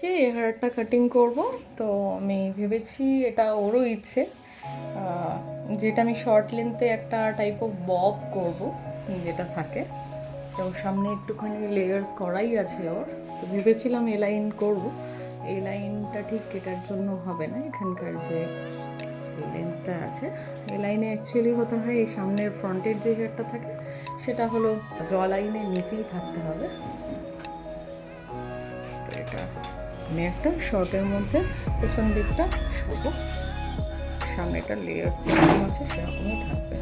হেয়ারটা cutting করব, তো আমি ভেবেছি এটা ওরও ইচ্ছে, যেটা আমি শর্ট লেন্থে একটা টাইপ অফ বব করব যেটা থাকে, তো সামনে একটুখানি লেয়ার্স করাই আছে ওর, তো ভেবেছিলাম এ লাইন করব। এই লাইনটা ঠিক এটার জন্য হবে না, এখানকার যে লেন্থটা আছে এই লাইনে অ্যাকচুয়ালি হতে হয় এই সামনের ফ্রন্টের যে হেয়ারটা থাকে সেটা হলো জ লাইনের নিচেই থাকতে হবে। তো এটা আমি একটা শর্টের মধ্যে পেছন দিকটা সব সামনেটা লেয়ার যেরকম আছে সেরকমই থাকবে।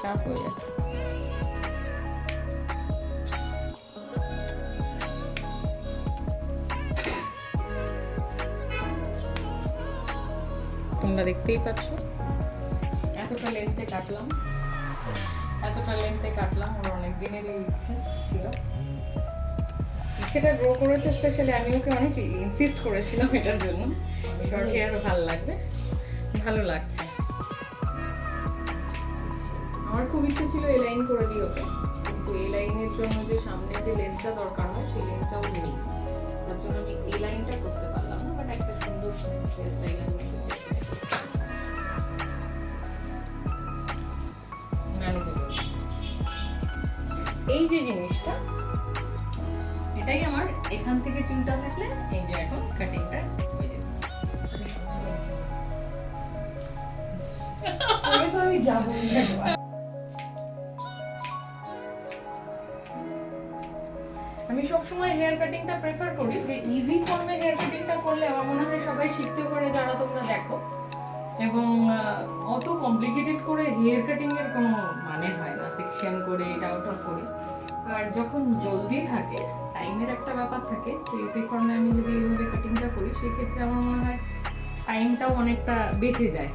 চাপ হয়ে যাচ্ছে। তোমরা দেখতেই পাচ্ছ এতটা লেন্থে কাটলাম, ওর অনেক দিনেরই ইচ্ছে ছিল, ইচ্ছেটা গ্রো করেছে। স্পেশালি আমি ওকে অনেক ইনসিস্ট করেছিলাম এটার জন্য, শর্ট হেয়ার ভালো লাগবে, ভালো লাগছে। আমার খুব ইচ্ছে ছিল এই লাইন করে দিই ওকে, কিন্তু এই লাইনের জন্য যে সামনে যে লেন্সটা দরকার হয় সেই লেন্সটাও নেই, তার জন্য আমি এই লাইনটা করতে পারলাম না। বাট একটা সুন্দর ফেস লাইন আমি এই যে জিনিসটা, এটাই আমার এখান থেকে চুলটা থাকলে এই যে এখন কাটিংটা হয়ে যেত। আমি যাবো আমি সবসময় হেয়ার কাটিংটা প্রেফার করি যে ইজি ফর্মে হেয়ার কাটিংটা করলে আমার মনে হয় সবাই শিখতে পারে যারা তোমরা দেখো, এবং অত কমপ্লিকেটেড করে হেয়ার কাটিং এর কোনো মানে হয় না, সেকশন করে এটা ওটা করে। আর যখন জলদি থাকে, টাইমের একটা ব্যাপার থাকে, তো ইজি ফর্মে আমি যদি এইভাবে কাটিংটা করি সেক্ষেত্রে আমার মনে হয় টাইমটাও অনেকটা বেঁচে যায়।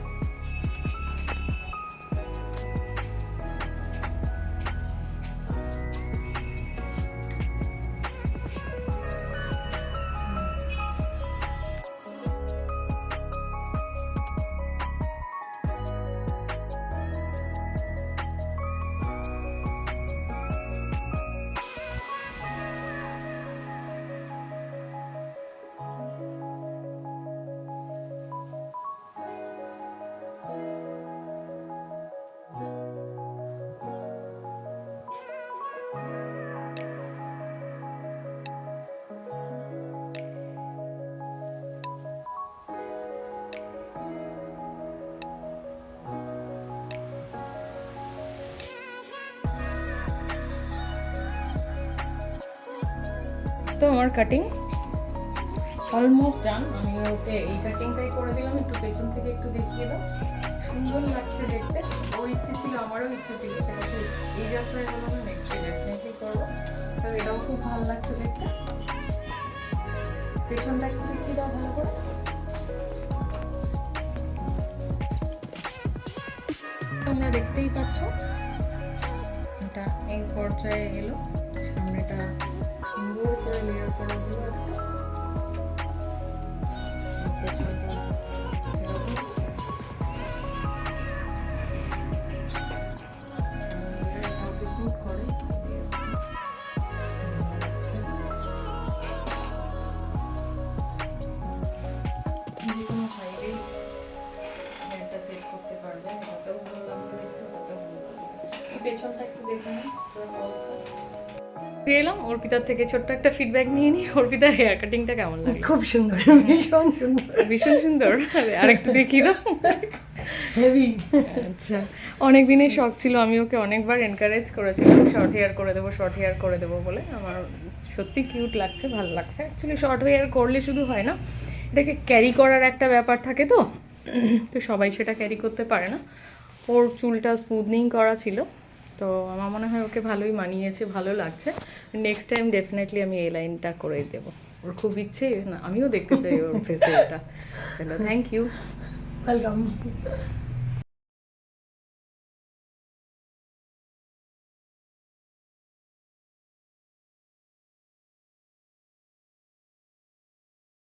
তো আমার কাটিং অলমোস্ট ডান। আমি ওকে এই কাটিংটাই করে দিলাম, একটু পেছন থেকে একটু দেখিয়ে দাও, সুন্দর লাগছে দেখতে। ওর ইচ্ছে ছিল, আমারও ইচ্ছে ছিল, সেটাকে এই যাত্রায় হলো না, নেক্সট ডে ডেফিনেটলি করবো। তো এটাও খুব ভালো লাগছে দেখতে। পেছনটা একটু দেখিয়ে দাও ভালো করে। তোমরা দেখতেই পাচ্ছ এটা এই পর্যায়ে এলো, সামনেটা সুন্দর করে লেয়ার করে দিল একটা, পেছনটা একটু দেখে নিই এলাম। অর্পিতার থেকে ছোট্ট একটা ফিডব্যাক নিয়ে নিই, অর্পিতার হেয়ার কাটিংটা কেমন লাগে? খুব সুন্দর, ভীষণ সুন্দর, ভীষণ সুন্দর। আর একটু দেখিয়ে দাও। হেভি। আচ্ছা, অনেক দিনের শখ ছিল, আমি ওকে অনেকবার এনকারেজ করেছিলাম শর্ট হেয়ার করে দেবো বলে। আমার সত্যি কিউট লাগছে, ভালো লাগছে। অ্যাকচুয়ালি শর্ট হেয়ার করলে শুধু হয় না, এটাকে ক্যারি করার একটা ব্যাপার থাকে, তো তো সবাই সেটা ক্যারি করতে পারে না। ওর চুলটা স্মুথনিং করা ছিল, তো আমার মনে হয় ওকে ভালোই মানিয়েছে, ভালো লাগছে। নেক্সট টাইম ডেফিনেটলি আমি এই লাইনটা করে দেবো, ওর খুব ইচ্ছে না, আমিও দেখতে চাই ওর ফেসে এটা। চলো, থ্যাংক ইউ, ওয়েলকাম।